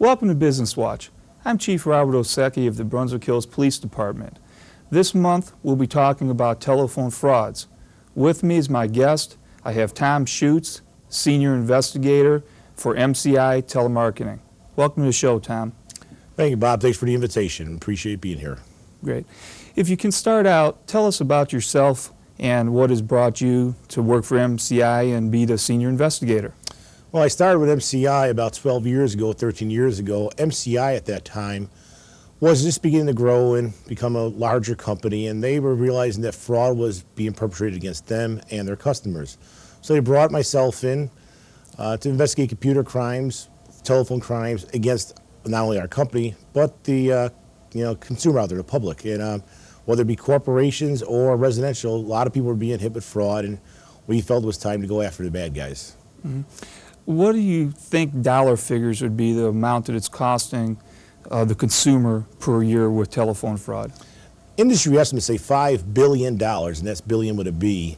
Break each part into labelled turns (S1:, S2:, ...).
S1: Welcome to Business Watch. I'm Chief Robert Osecki of the Brunswick Hills Police Department. This month, we'll be talking about telephone frauds. With me is my guest. I have Tom Schutz, Senior Investigator for MCI Telemarketing. Welcome to the show, Tom.
S2: Thank you, Bob. Thanks for the invitation. Appreciate being here.
S1: Great. If you can start out, tell us about yourself and what has brought you to work for MCI and be the Senior Investigator.
S2: Well, I started with MCI about 12 years ago, 13 years ago. MCI at that time was just beginning to grow and become a larger company, and they were realizing that fraud was being perpetrated against them and their customers. So they brought myself in to investigate computer crimes, telephone crimes against not only our company, but the consumer out there, the public. And whether it be corporations or residential, a lot of people were being hit with fraud, and we felt it was time to go after the bad guys.
S1: Mm-hmm. What do you think dollar figures would be the amount that it's costing the consumer per year with telephone fraud?
S2: Industry estimates say $5 billion, and that's billion with a B,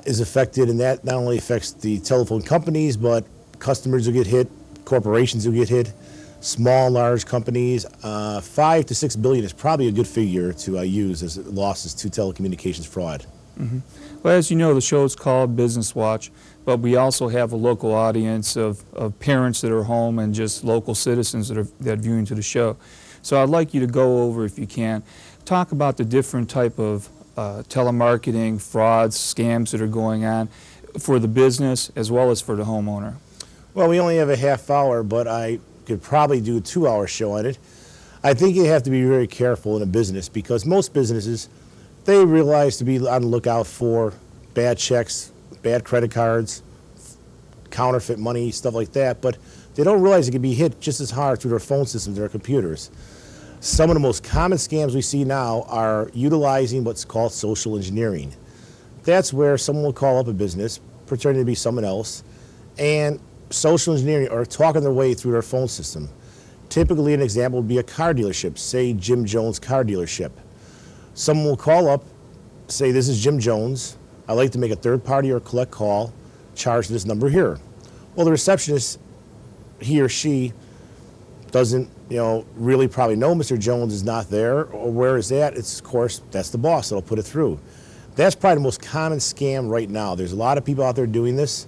S2: is affected, and that not only affects the telephone companies, but customers will get hit, corporations will get hit, small and large companies. 5 to 6 billion is probably a good figure to use as losses to telecommunications fraud.
S1: Mm-hmm. Well, as you know, the show is called Business Watch, but we also have a local audience of parents that are home and just local citizens that are viewing to the show. So I'd like you to go over, if you can, talk about the different type of telemarketing, frauds, scams that are going on for the business as well as for the homeowner.
S2: Well, we only have a half hour, but I could probably do a 2-hour show on it. I think you have to be very careful in a business because most businesses, they realize to be on the lookout for bad checks, bad credit cards, counterfeit money, stuff like that, but they don't realize it can be hit just as hard through their phone systems, their computers. Some of the most common scams we see now are utilizing what's called social engineering. That's where someone will call up a business, pretending to be someone else, and social engineering or talking their way through their phone system. Typically, an example would be a car dealership, say Jim Jones Car Dealership. Someone will call up, say, this is Jim Jones. I'd like to make a third party or collect call, charge this number here. Well, the receptionist, he or she, doesn't really probably know Mr. Jones is not there, or where is that? It's, of course, that's the boss that'll put it through. That's probably the most common scam right now. There's a lot of people out there doing this.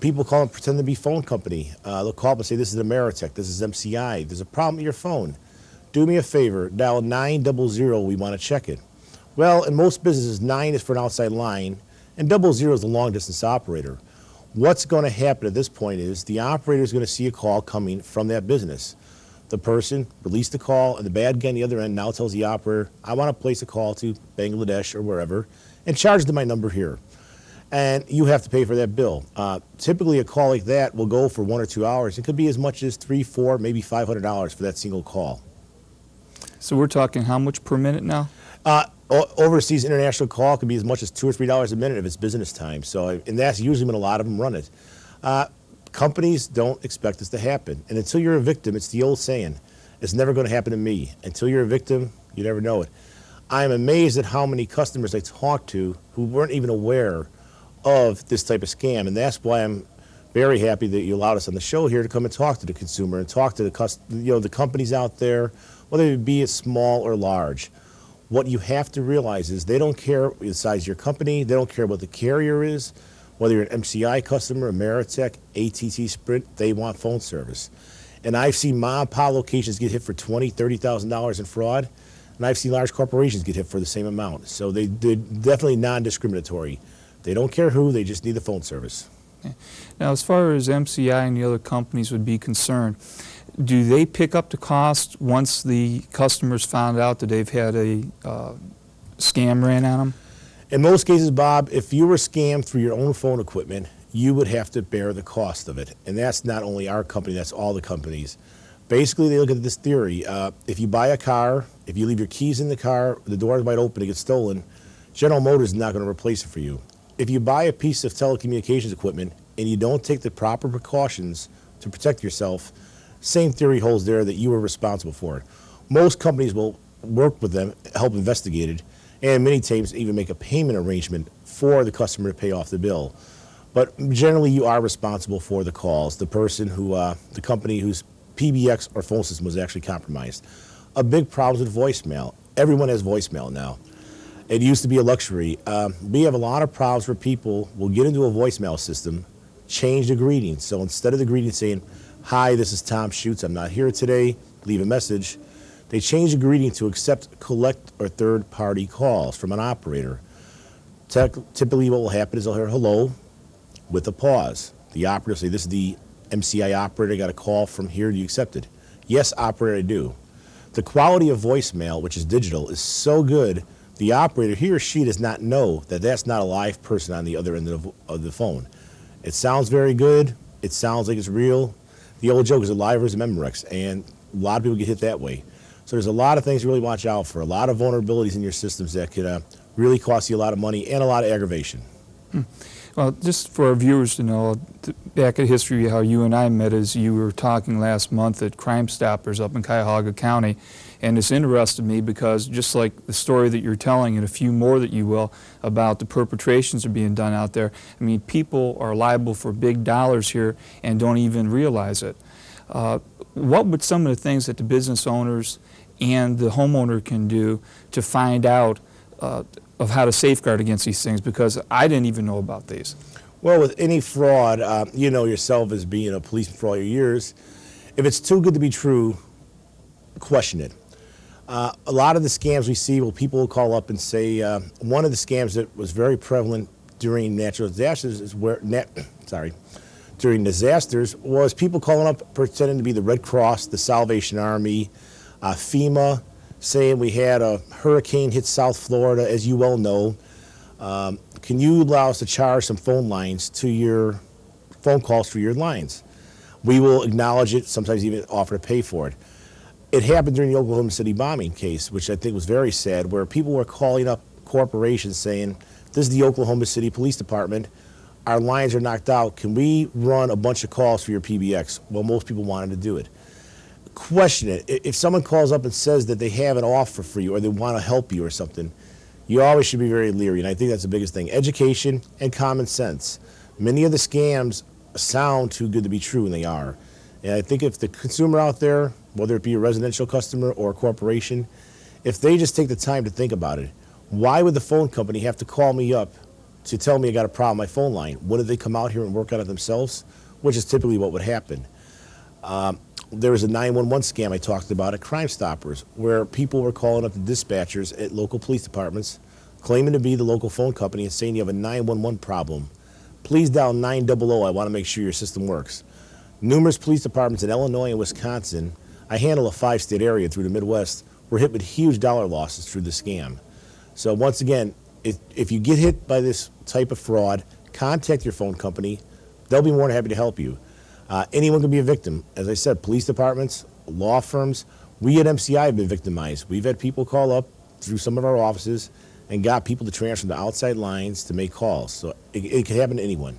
S2: People call and pretend to be phone company. They'll call up and say, this is Ameritech, this is MCI, there's a problem with your phone. Do me a favor, dial 900, we want to check it. Well, in most businesses, 9 is for an outside line, and 00 is the long distance operator. What's going to happen at this point is the operator is going to see a call coming from that business. The person released the call, and the bad guy on the other end now tells the operator, I want to place a call to Bangladesh or wherever, and charge them my number here. And you have to pay for that bill. Typically, a call like that will go for 1 or 2 hours. It could be as much as $300, $400, maybe $500 for that single call.
S1: So we're talking how much per minute now?
S2: Overseas international call can be as much as $2 or $3 a minute if it's business time. So, and that's usually when a lot of them run it. Companies don't expect this to happen. And until you're a victim, it's the old saying, it's never going to happen to me. Until you're a victim, you never know it. I'm amazed at how many customers I talked to who weren't even aware of this type of scam. And that's why I'm very happy that you allowed us on the show here to come and talk to the consumer and talk to the companies out there, whether it be small or large. What you have to realize is they don't care the size of your company, they don't care what the carrier is, whether you're an MCI customer, Ameritech, AT&T, Sprint, they want phone service. And I've seen mom and pop locations get hit for $20,000, $30,000 in fraud, and I've seen large corporations get hit for the same amount. So they're definitely non-discriminatory. They don't care who, they just need the phone service.
S1: Okay. Now, as far as MCI and the other companies would be concerned, do they pick up the cost once the customers found out that they've had a scam ran on them?
S2: In most cases, Bob, if you were scammed through your own phone equipment, you would have to bear the cost of it. And that's not only our company, that's all the companies. Basically, they look at this theory. If you buy a car, if you leave your keys in the car, the door is wide open, it gets stolen, General Motors is not going to replace it for you. If you buy a piece of telecommunications equipment and you don't take the proper precautions to protect yourself, same theory holds there that you were responsible for it. Most companies will work with them, help investigate it, and many times even make a payment arrangement for the customer to pay off the bill. But generally, you are responsible for the calls. The person who, the company who's PBX or phone system was actually compromised. A big problem with voicemail. Everyone has voicemail now. It used to be a luxury. We have a lot of problems where people will get into a voicemail system, change the greeting. So instead of the greeting saying, "Hi, this is Tom Schutz, I'm not here today, leave a message," they change the greeting to accept collect or third-party calls from an operator. Typically what will happen is they'll hear hello with a pause. The operator will say, "This is the MCI operator, I got a call from here, do you accept it?" "Yes, operator, I do." The quality of voicemail, which is digital, is so good, the operator, he or she, does not know that that's not a live person on the other end of the phone. It sounds very good. It sounds like it's real. The old joke is a live versus Memorex, and a lot of people get hit that way. So there's a lot of things to really watch out for, a lot of vulnerabilities in your systems that could really cost you a lot of money and a lot of aggravation.
S1: Well, just for our viewers to know, back at history, how you and I met is you were talking last month at Crime Stoppers up in Cuyahoga County, and it's interested me because just like the story that you're telling and a few more that you will about the perpetrations that are being done out there, I mean, people are liable for big dollars here and don't even realize it. What would some of the things that the business owners and the homeowner can do to find out of how to safeguard against these things, because I didn't even know about these?
S2: Well, with any fraud, you know yourself as being a policeman for all your years, if it's too good to be true, question it. A lot of the scams we see, well, people will call up and say, one of the scams that was very prevalent during natural disasters is where, during disasters was people calling up pretending to be the Red Cross, the Salvation Army, FEMA, saying we had a hurricane hit South Florida, as you well know. Can you allow us to charge some phone lines to your phone calls through your lines? We will acknowledge it, sometimes even offer to pay for it. It happened during the Oklahoma City bombing case, which I think was very sad, where people were calling up corporations saying, "This is the Oklahoma City Police Department. Our lines are knocked out. Can we run a bunch of calls for your PBX?" Well, most people wanted to do it. Question it. If someone calls up and says that they have an offer for you or they want to help you or something, you always should be very leery, and I think that's the biggest thing. Education and common sense. Many of the scams sound too good to be true, and they are. And I think if the consumer out there, whether it be a residential customer or a corporation, if they just take the time to think about it, why would the phone company have to call me up to tell me I got a problem on my phone line? Wouldn't they come out here and work on it themselves? Which is typically what would happen. There was a 911 scam I talked about at Crime Stoppers, where people were calling up the dispatchers at local police departments, claiming to be the local phone company and saying you have a 911 problem. Please dial 900, I want to make sure your system works. Numerous police departments in Illinois and Wisconsin, I handle a 5-state area through the Midwest, were hit with huge dollar losses through the scam. So once again, if you get hit by this type of fraud, contact your phone company. They'll be more than happy to help you. Anyone can be a victim. As I said, police departments, law firms, we at MCI have been victimized. We've had people call up through some of our offices and got people to transfer to outside lines to make calls. So it can happen to anyone.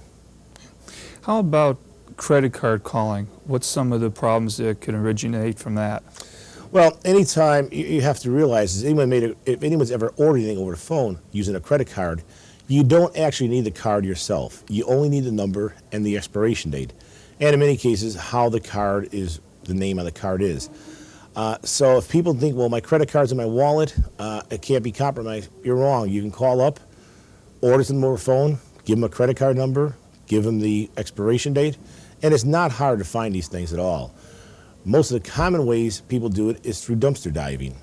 S1: How about credit card calling? What's some of the problems that can originate from that?
S2: Well, anytime you have to realize is if anyone's ever ordered anything over the phone using a credit card, you don't actually need the card yourself. You only need the number and the expiration date. And in many cases, how the card is, the name on the card is. So if people think, well, my credit card's in my wallet, it can't be compromised, you're wrong. You can call up, order something over the phone, give them a credit card number, give them the expiration date, and it's not hard to find these things at all. Most of the common ways people do it is through dumpster diving.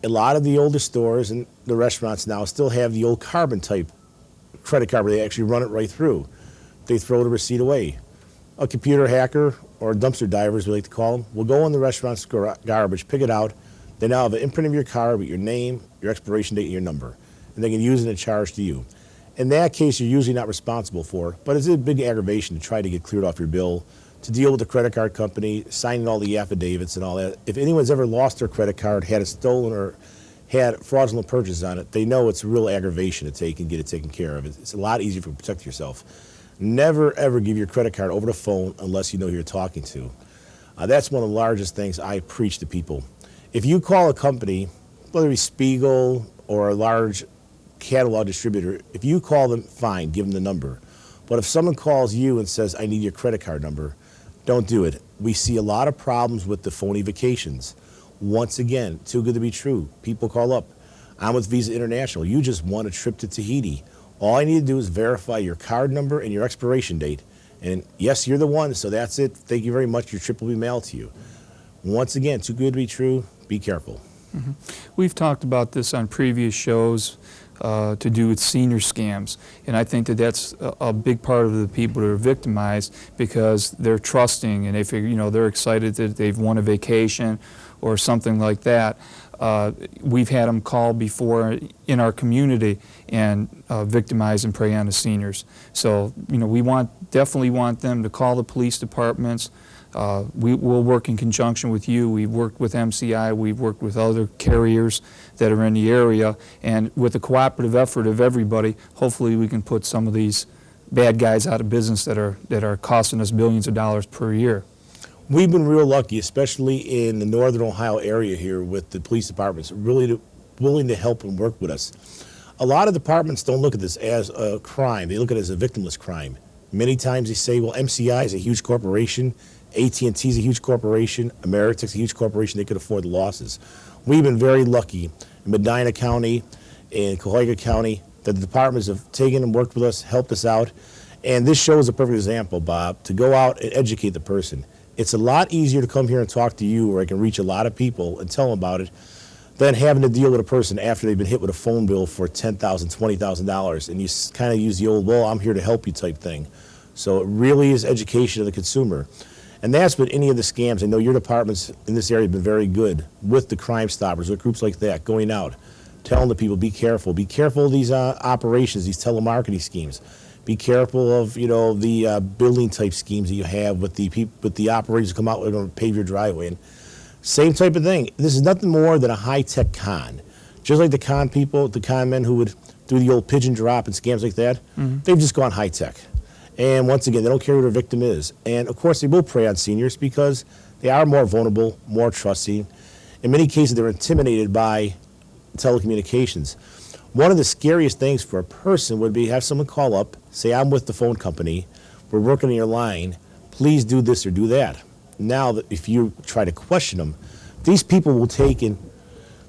S2: A lot of the older stores and the restaurants now still have the old carbon type credit card where they actually run it right through. They throw the receipt away. A computer hacker, or dumpster divers we like to call them, will go in the restaurant's garbage, pick it out. They now have an imprint of your card with your name, your expiration date, and your number. And they can use it and charge to you. In that case, you're usually not responsible for it, but it's a big aggravation to try to get cleared off your bill, to deal with the credit card company, signing all the affidavits and all that. If anyone's ever lost their credit card, had it stolen, or had fraudulent purchases on it, they know it's a real aggravation to take and get it taken care of. It's a lot easier to protect yourself. Never, ever give your credit card over the phone unless you know who you're talking to. That's one of the largest things I preach to people. If you call a company, whether it be Spiegel or a large catalog distributor, if you call them, fine, give them the number. But if someone calls you and says, I need your credit card number, Don't do it. We see a lot of problems with the phony vacations. Once again, too good to be true. People call up. I'm with Visa International. You just won a trip to Tahiti. All I need to do is verify your card number and your expiration date. And yes, you're the one, so that's it. Thank you very much. Your trip will be mailed to you. Once again, too good to be true. Be careful.
S1: Mm-hmm. We've talked about this on previous shows to do with senior scams, and I think that that's a big part of the people that are victimized because they're trusting and they figure, you know, they're excited that they've won a vacation or something like that. We've had them call before in our community and victimize and prey on the seniors. So, you know, we definitely want them to call the police departments. We'll work in conjunction with you. We've worked with MCI. We've worked with other carriers that are in the area. And with the cooperative effort of everybody, hopefully we can put some of these bad guys out of business that are costing us billions of dollars per year.
S2: We've been real lucky, especially in the Northern Ohio area here with the police departments, really willing to help and work with us. A lot of departments don't look at this as a crime. They look at it as a victimless crime. Many times they say, well, MCI is a huge corporation, AT&T is a huge corporation, Ameritech's a huge corporation, they could afford the losses. We've been very lucky in Medina County and Cahoga County that the departments have taken and worked with us, helped us out. And this show is a perfect example, Bob, to go out and educate the person. It's a lot easier to come here and talk to you where I can reach a lot of people and tell them about it than having to deal with a person after they've been hit with a phone bill for $10,000, $20,000, and you kind of use the old, well, I'm here to help you type thing. So it really is education of the consumer. And that's what any of the scams, I know your departments in this area have been very good with the Crime Stoppers, with groups like that, going out, telling the people, be careful of these operations, these telemarketing schemes. Be careful of, you know, the building type schemes that you have with the operators who come out and pave your driveway. And same type of thing. This is nothing more than a high-tech con. Just like the con people, the con men who would do the old pigeon drop and scams like that, they've just gone high-tech. And once again, they don't care who their victim is. And of course, they will prey on seniors because they are more vulnerable, more trusting. In many cases, they're intimidated by telecommunications. One of the scariest things for a person would be have someone call up, say, I'm with the phone company, we're working on your line, please do this or do that. Now, if you try to question them, these people will take and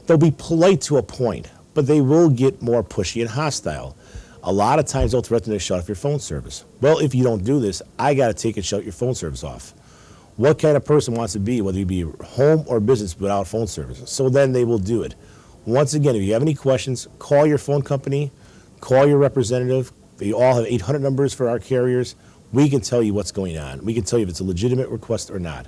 S2: they'll be polite to a point, but they will get more pushy and hostile. A lot of times they'll threaten to shut off your phone service. Well, if you don't do this, I got to take and shut your phone service off. What kind of person wants to be, whether you be home or business, without phone service? So then they will do it. Once again, if you have any questions, call your phone company, call your representative. They all have 800 numbers for our carriers. We can tell you what's going on. We can tell you if it's a legitimate request or not.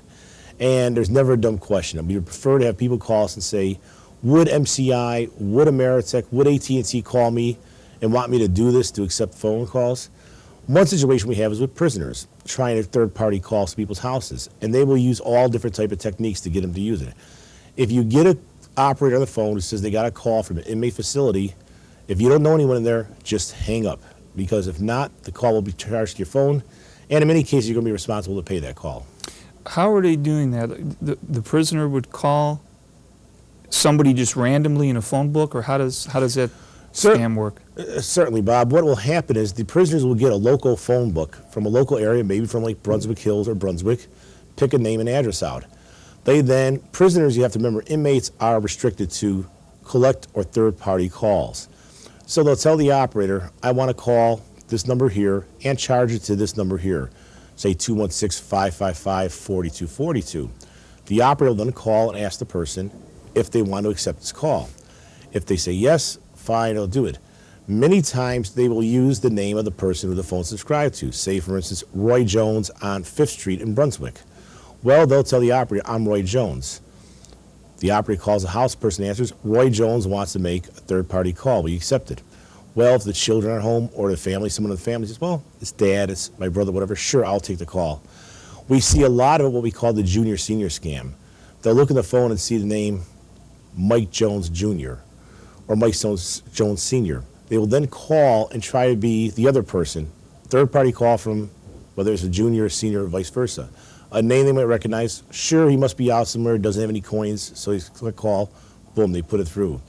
S2: And there's never a dumb question. We would prefer to have people call us and say, would MCI, would Ameritech, would AT&T call me and want me to do this, to accept phone calls? One situation we have is with prisoners trying to third-party calls to people's houses, and they will use all different type of techniques to get them to use it. If you get an operator on the phone who says they got a call from an inmate facility, if you don't know anyone in there, just hang up, because if not, the call will be charged to your phone, and in many cases, you're going to be responsible to pay that call.
S1: How are they doing that? The prisoner would call somebody just randomly in a phone book, or how does that scam work?
S2: Certainly, Bob. What will happen is the prisoners will get a local phone book from a local area, maybe from like Brunswick Hills or Brunswick, pick a name and address out. Prisoners, you have to remember, inmates are restricted to collect or third-party calls. So they'll tell the operator, I want to call this number here and charge it to this number here, say 216-555-4242. The operator will then call and ask the person if they want to accept this call. If they say yes, fine, they'll do it. Many times they will use the name of the person who the phone subscribed to. Say, for instance, Roy Jones on 5th Street in Brunswick. Well, they'll tell the operator, I'm Roy Jones. The operator calls the house, person answers, Roy Jones wants to make a third-party call. Will you accept it? Well, if the children are home or the family, someone in the family says, well, it's dad, it's my brother, whatever, sure, I'll take the call. We see a lot of what we call the junior-senior scam. They'll look at the phone and see the name Mike Jones Jr. or Mike Jones Sr. They will then call and try to be the other person, third-party call from whether it's a junior or senior or vice versa. A name they might recognize, sure, he must be out somewhere, doesn't have any coins, so he's going to call, boom, they put it through.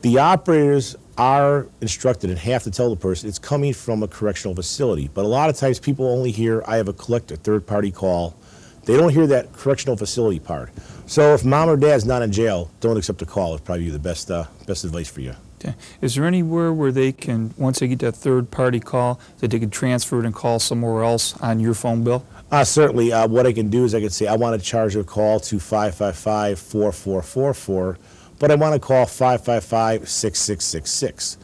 S2: The operators are instructed and have to tell the person it's coming from a correctional facility. But a lot of times people only hear, I have a collector, third-party call. They don't hear that correctional facility part. So if mom or dad's not in jail, don't accept a call. It's probably the best advice for you.
S1: Okay. Is there anywhere where they can, once they get that third-party call, that they can transfer it and call somewhere else on your phone bill?
S2: Certainly. What I can do is I can say, I want to charge a call to 555-4444, but I want to call 555-6666.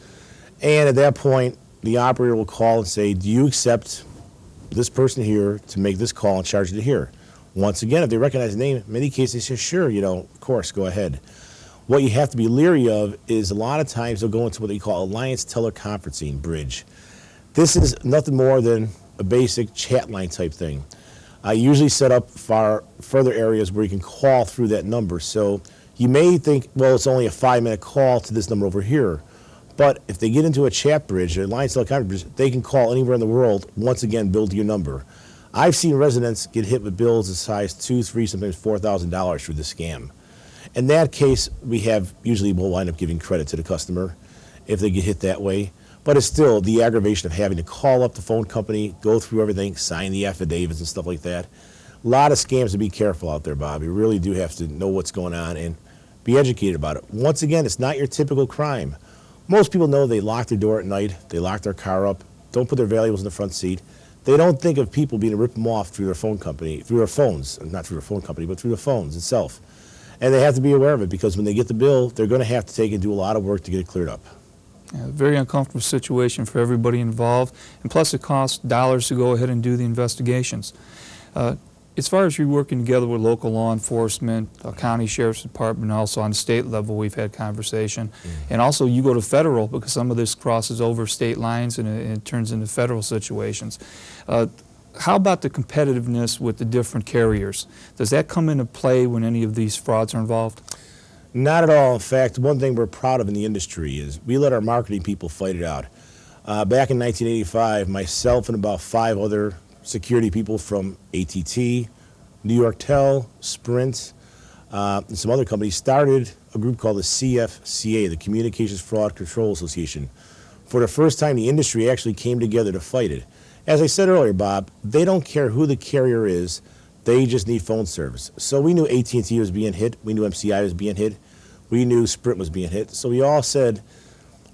S2: And at that point, the operator will call and say, do you accept this person here to make this call and charge it here? Once again, if they recognize the name, in many cases they say, sure, of course, go ahead. What you have to be leery of is a lot of times they'll go into what they call Alliance Teleconferencing Bridge. This is nothing more than a basic chat line type thing. I usually set up further areas where you can call through that number. So you may think, well, it's only a 5-minute call to this number over here. But if they get into a chat bridge, an Alliance Teleconferencing Bridge, they can call anywhere in the world, once again, billed to your number. I've seen residents get hit with bills as high as $2,000, $3,000, sometimes $4,000 through the scam. In that case, usually we'll wind up giving credit to the customer if they get hit that way. But it's still the aggravation of having to call up the phone company, go through everything, sign the affidavits and stuff like that. A lot of scams to be careful out there, Bob. You really do have to know what's going on and be educated about it. Once again, it's not your typical crime. Most people know they lock their door at night, they lock their car up, don't put their valuables in the front seat. They don't think of people being rip them off through their phone company, through their phones, not through their phone company, but through the phones itself. And they have to be aware of it because when they get the bill, they're going to have to take and do a lot of work to get it cleared up.
S1: Yeah, very uncomfortable situation for everybody involved, and plus it costs dollars to go ahead and do the investigations. As far as you working together with local law enforcement, county sheriff's department, also on the state level we've had conversation, and also you go to federal because some of this crosses over state lines and it turns into federal situations. How about the competitiveness with the different carriers? Does that come into play when any of these frauds are involved?
S2: Not at all. In fact, one thing we're proud of in the industry is we let our marketing people fight it out. Back in 1985, myself and about 5 other security people from AT&T, New York Tel, Sprint, and some other companies started a group called the CFCA, the Communications Fraud Control Association. For the first time, the industry actually came together to fight it. As I said earlier, Bob, they don't care who the carrier is. They just need phone service. So we knew AT&T was being hit. We knew MCI was being hit. We knew Sprint was being hit. So we all said,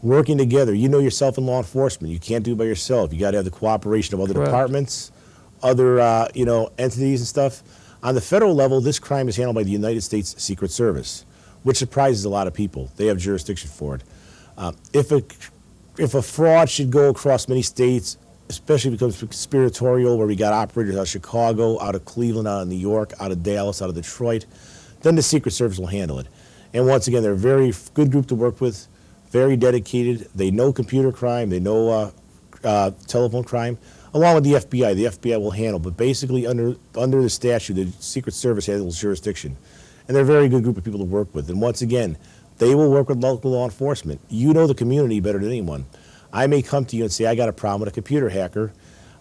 S2: working together, you know yourself in law enforcement. You can't do it by yourself. You got to have the cooperation of other departments, other entities and stuff. On the federal level, this crime is handled by the United States Secret Service, which surprises a lot of people. They have jurisdiction for it. If a fraud should go across many states, especially if it becomes conspiratorial, where we got operators out of Chicago, out of Cleveland, out of New York, out of Dallas, out of Detroit, then the Secret Service will handle it. And once again, they're a very good group to work with, very dedicated. They know computer crime, they know telephone crime, along with the FBI. The FBI will handle, but basically under the statute, the Secret Service handles jurisdiction. And they're a very good group of people to work with. And once again, they will work with local law enforcement. You know the community better than anyone. I may come to you and say, I got a problem with a computer hacker.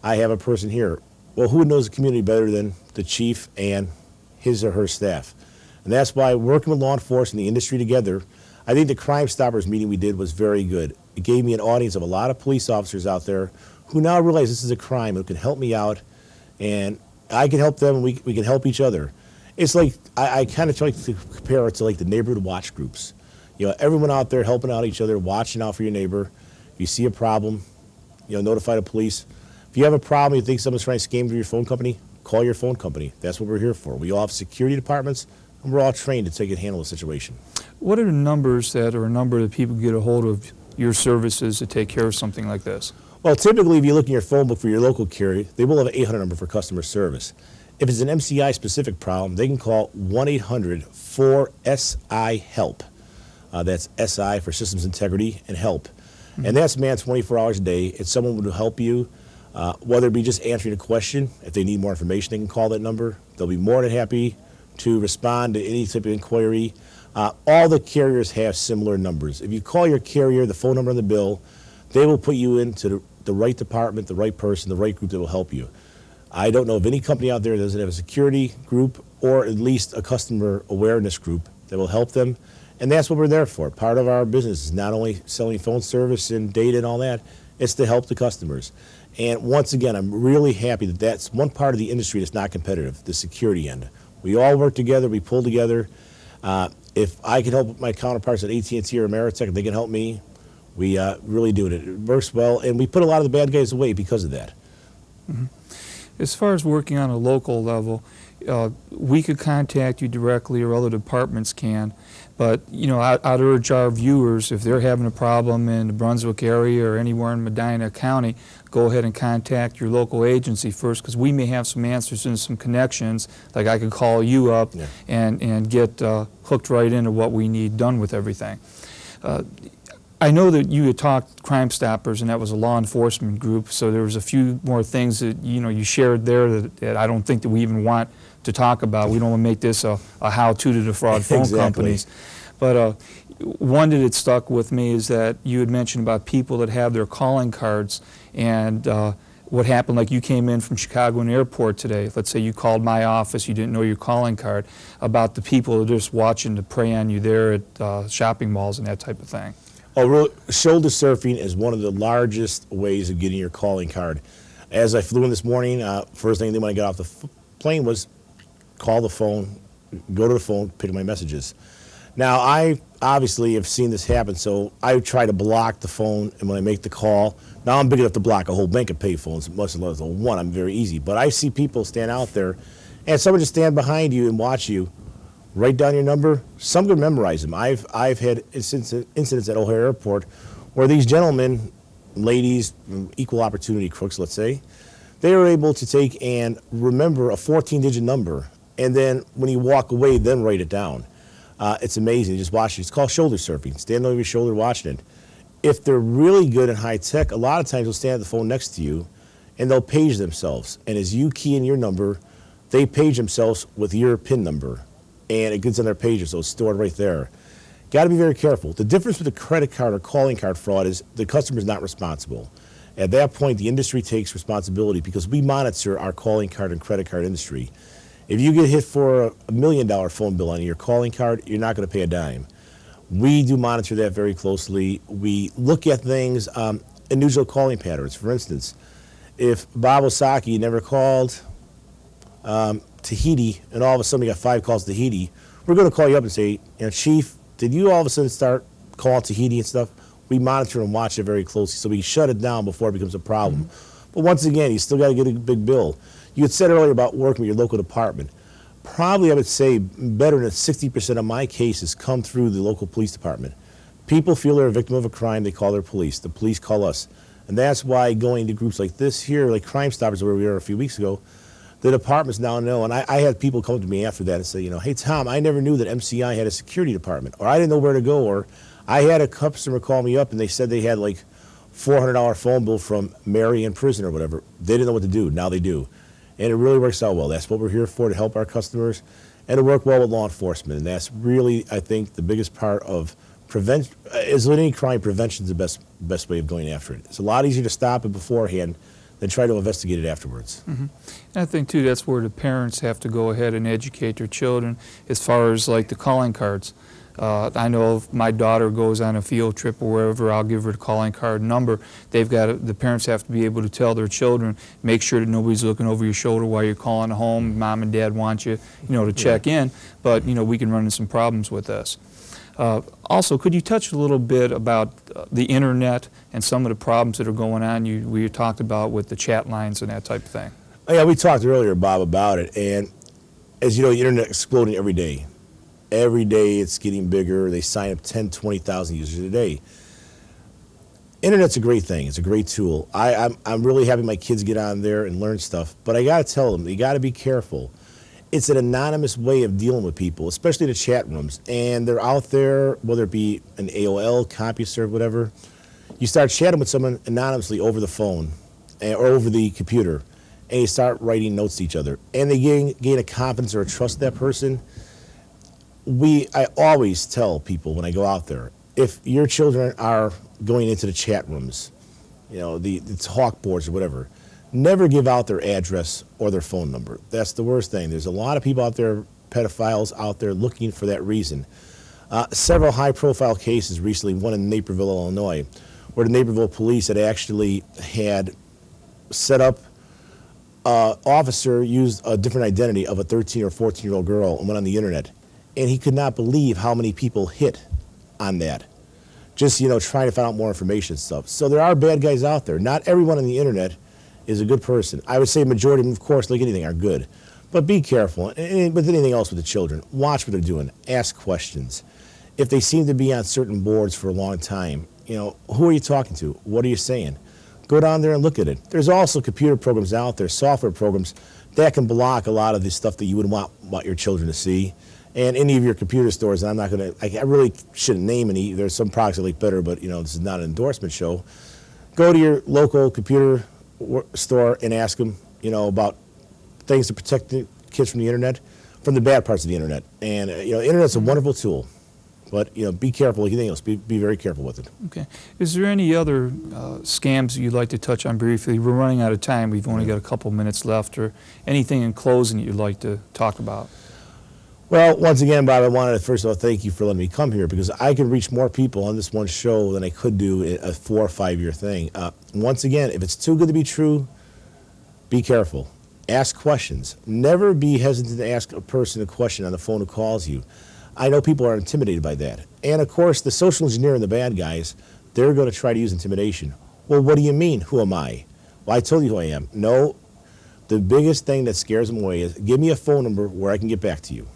S2: I have a person here. Well, who knows the community better than the chief and his or her staff? And that's why working with law enforcement and the industry together, I think the Crime Stoppers meeting we did was very good. It gave me an audience of a lot of police officers out there who now realize this is a crime and can help me out, and I can help them, and we can help each other. It's like, I kind of try to compare it to like the neighborhood watch groups. Everyone out there helping out each other, watching out for your neighbor. If you see a problem, notify the police. If you have a problem, you think someone's trying to scam through your phone company, call your phone company. That's what we're here for. We all have security departments, and we're all trained to take and handle the situation.
S1: What are the numbers that people get a hold of your services to take care of something like this?
S2: Well, typically, if you look in your phone book for your local carrier, they will have an 800 number for customer service. If it's an MCI-specific problem, they can call 1-800-4SI-HELP. That's SI for Systems Integrity and Help. And that's manned 24 hours a day. It's someone who will help you, whether it be just answering a question. If they need more information, they can call that number. They'll be more than happy to respond to any type of inquiry. All the carriers have similar numbers. If you call your carrier, the phone number on the bill, they will put you into the right department, the right person, the right group that will help you. I don't know of any company out there that doesn't have a security group or at least a customer awareness group that will help them. And that's what we're there for. Part of our business is not only selling phone service and data and all that, it's to help the customers. And once again, I'm really happy that that's one part of the industry that's not competitive, the security end. We all work together, we pull together. If I can help my counterparts at AT&T or Ameritech, if they can help me, we really do it. It works well, and we put a lot of the bad guys away because of that.
S1: Mm-hmm. As far as working on a local level, we could contact you directly, or other departments can. But I'd urge our viewers, if they're having a problem in the Brunswick area or anywhere in Medina County, go ahead and contact your local agency first, because we may have some answers and some connections. Like I could call you up and get hooked right into what we need done with everything. I know that you had talked Crime Stoppers, and that was a law enforcement group, so there was a few more things that you shared there that I don't think that we even want to talk about. We don't want to make this a how-to to defraud phone companies. But one that had stuck with me is that you had mentioned about people that have their calling cards, and what happened, like you came in from Chicago Airport today. Let's say you called my office, you didn't know your calling card, about the people that are just watching to prey on you there at shopping malls and that type of thing.
S2: Oh, really? Shoulder surfing is one of the largest ways of getting your calling card. As I flew in this morning, first thing I did when I got off the plane was call the phone, go to the phone, pick up my messages. Now, I obviously have seen this happen, so I try to block the phone, and when I make the call, now I'm big enough to block a whole bank of payphones, much less one. I'm very easy. But I see people stand out there, and someone just stand behind you and watch you, write down your number. Some can memorize them. I've had incidents at O'Hare Airport where these gentlemen, ladies, equal opportunity crooks, let's say, they were able to take and remember a 14-digit number, and then when you walk away, then write it down. It's amazing. Just watch it. It's called shoulder surfing. Stand over your shoulder watching it. If they're really good and high tech, a lot of times they'll stand at the phone next to you, and they'll page themselves. And as you key in your number, they page themselves with your PIN number, and it gets on their pages, so it's stored right there. Got to be very careful. The difference with a credit card or calling card fraud is the customer's not responsible. At that point, the industry takes responsibility because we monitor our calling card and credit card industry. If you get hit for $1 million phone bill on your calling card, you're not going to pay a dime. We do monitor that very closely. We look at things, unusual calling patterns. For instance, if Bob Osaki never called Tahiti, and all of a sudden we got 5 calls to Tahiti, we're going to call you up and say, Chief, did you all of a sudden start calling Tahiti and stuff? We monitor and watch it very closely, so we shut it down before it becomes a problem. Mm-hmm. But once again, you still got to get a big bill. You had said earlier about working with your local department. Probably, I would say, better than 60% of my cases come through the local police department. People feel they're a victim of a crime, they call their police. The police call us. And that's why going to groups like this here, like Crime Stoppers, where we were a few weeks ago, the departments now know. And I had people come to me after that and say, hey, Tom, I never knew that MCI had a security department, or I didn't know where to go, or I had a customer call me up and they said they had like $400 phone bill from Mary in prison or whatever. They didn't know what to do. Now they do. And it really works out well. That's what we're here for, to help our customers and to work well with law enforcement. And that's really, I think, the biggest part of prevention. Is with any crime, prevention is the best way of going after it. It's a lot easier to stop it beforehand than try to investigate it afterwards.
S1: Mm-hmm. And I think, too, that's where the parents have to go ahead and educate their children as far as, like, the calling cards. I know if my daughter goes on a field trip or wherever, I'll give her the calling card number. The parents have to be able to tell their children, make sure that nobody's looking over your shoulder while you're calling home. Mom and Dad want you, to check in, but, we can run into some problems with this. Also, could you touch a little bit about the internet and some of the problems that are going on? We talked about with the chat lines and that type of thing.
S2: Oh, yeah, we talked earlier, Bob, about it. And as you know, the internet is exploding every day. Every day it's getting bigger. They sign up 10, 20,000 users a day. Internet's a great thing. It's a great tool. I'm really happy my kids get on there and learn stuff. But I got to tell them, you got to be careful. It's an anonymous way of dealing with people, especially the chat rooms. And they're out there, whether it be an AOL, CompuServe, whatever. You start chatting with someone anonymously over the phone or over the computer, and you start writing notes to each other. And they gain a confidence or a trust in that person. I always tell people when I go out there, if your children are going into the chat rooms, the talk boards or whatever, never give out their address or their phone number. That's the worst thing. There's a lot of people out there, pedophiles out there looking for that reason. Several high-profile cases recently, one in Naperville, Illinois, where the Naperville police had set up officer used a different identity of a 13 or 14-year-old girl and went on the internet. And he could not believe how many people hit on that. Just, trying to find out more information and stuff. So there are bad guys out there. Not everyone on the internet is a good person. I would say majority of them, of course, like anything, are good. But be careful. And with anything else with the children, watch what they're doing. Ask questions. If they seem to be on certain boards for a long time, who are you talking to? What are you saying? Go down there and look at it. There's also computer programs out there, software programs, that can block a lot of the stuff that you would want your children to see. And any of your computer stores, and I really shouldn't name any, there's some products I like better, but this is not an endorsement show. Go to your local computer store and ask them, about things to protect the kids from the internet, from the bad parts of the internet. And, the internet's a wonderful tool. But, be careful, like anything else. Be very careful with it.
S1: Okay. Is there any other scams you'd like to touch on briefly? We're running out of time. We've only got a couple minutes left. Or anything in closing you'd like to talk about?
S2: Well, once again, Bob, I wanted to first of all thank you for letting me come here, because I can reach more people on this one show than I could do a 4 or 5 year thing. Once again, if it's too good to be true, be careful. Ask questions. Never be hesitant to ask a person a question on the phone who calls you. I know people are intimidated by that. And of course, the social engineer and the bad guys, they're going to try to use intimidation. Well, what do you mean, who am I? Well, I told you who I am. No, the biggest thing that scares them away is, give me a phone number where I can get back to you.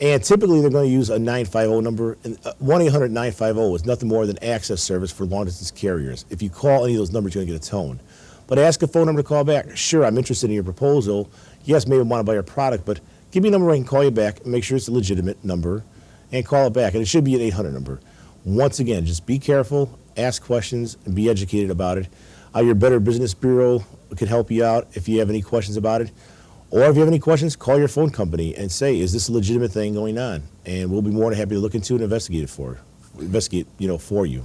S2: And typically they're going to use a 950 number. And 1-800-950 is nothing more than access service for long-distance carriers. If you call any of those numbers, you're going to get a tone. But ask a phone number to call back. Sure, I'm interested in your proposal. Yes, maybe I want to buy your product, but give me a number where I can call you back and make sure it's a legitimate number and call it back. And it should be an 800 number. Once again, just be careful, ask questions, and be educated about it. Your Better Business Bureau could help you out if you have any questions about it. Or if you have any questions, call your phone company and say, is this a legitimate thing going on? And we'll be more than happy to look into it and investigate for you.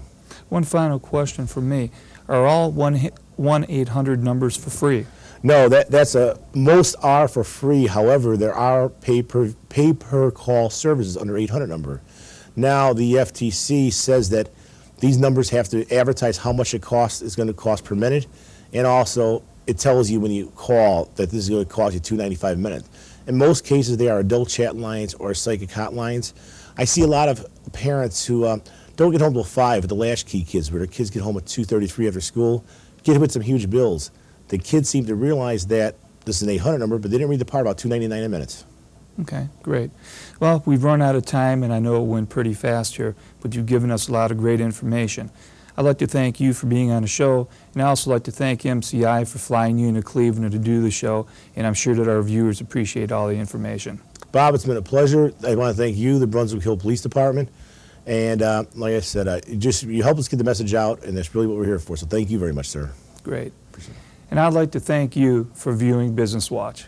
S1: One final question from me. Are all 1-800 numbers for free?
S2: No, most are for free. However, there are pay-per-call services under 800 number. Now, the FTC says that these numbers have to advertise how much it costs, is going to cost per minute, and also it tells you when you call that this is going to cost you $2.95 a minute. In most cases, they are adult chat lines or psychic hotlines. I see a lot of parents who don't get home till 5 with the latchkey kids, where their kids get home at 2:33 after school, get hit with some huge bills. The kids seem to realize that this is an 800 number, but they didn't read the part about $2.99 a minute.
S1: Okay, great. Well, we've run out of time, and I know it went pretty fast here, but you've given us a lot of great information. I'd like to thank you for being on the show, and I'd also like to thank MCI for flying you into Cleveland to do the show, and I'm sure that our viewers appreciate all the information.
S2: Bob, it's been a pleasure. I want to thank you, the Brunswick Hill Police Department, and like I said, you help us get the message out, and that's really what we're here for, so thank you very much, sir.
S1: Great. And I'd like to thank you for viewing Business Watch.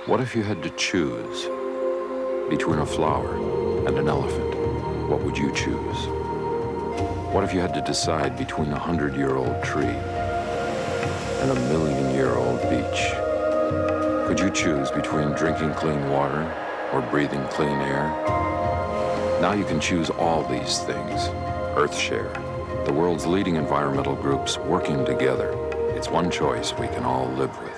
S3: What if you had to choose between a flower and an elephant? What would you choose? What if you had to decide between a 100-year-old tree and a 1,000,000-year-old beach? Could you choose between drinking clean water or breathing clean air? Now you can choose all these things. EarthShare, the world's leading environmental groups working together. It's one choice we can all live with.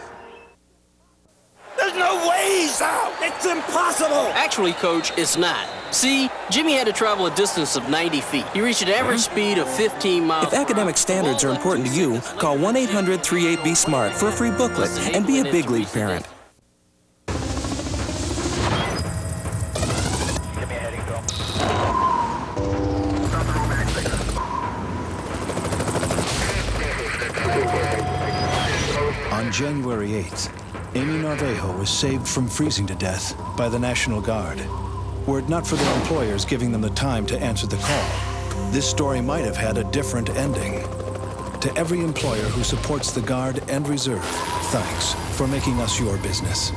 S4: Out. It's impossible!
S5: Actually, Coach, it's not. See, Jimmy had to travel a distance of 90 feet. He reached an average speed of 15 miles.
S4: If academic standards are important to you, call 1-800-38-BE-SMART for a free booklet and be a big league parent.
S6: On January 8th, Amy Narvajo was saved from freezing to death by the National Guard. Were it not for their employers giving them the time to answer the call, this story might have had a different ending. To every employer who supports the Guard and Reserve, thanks for making us your business.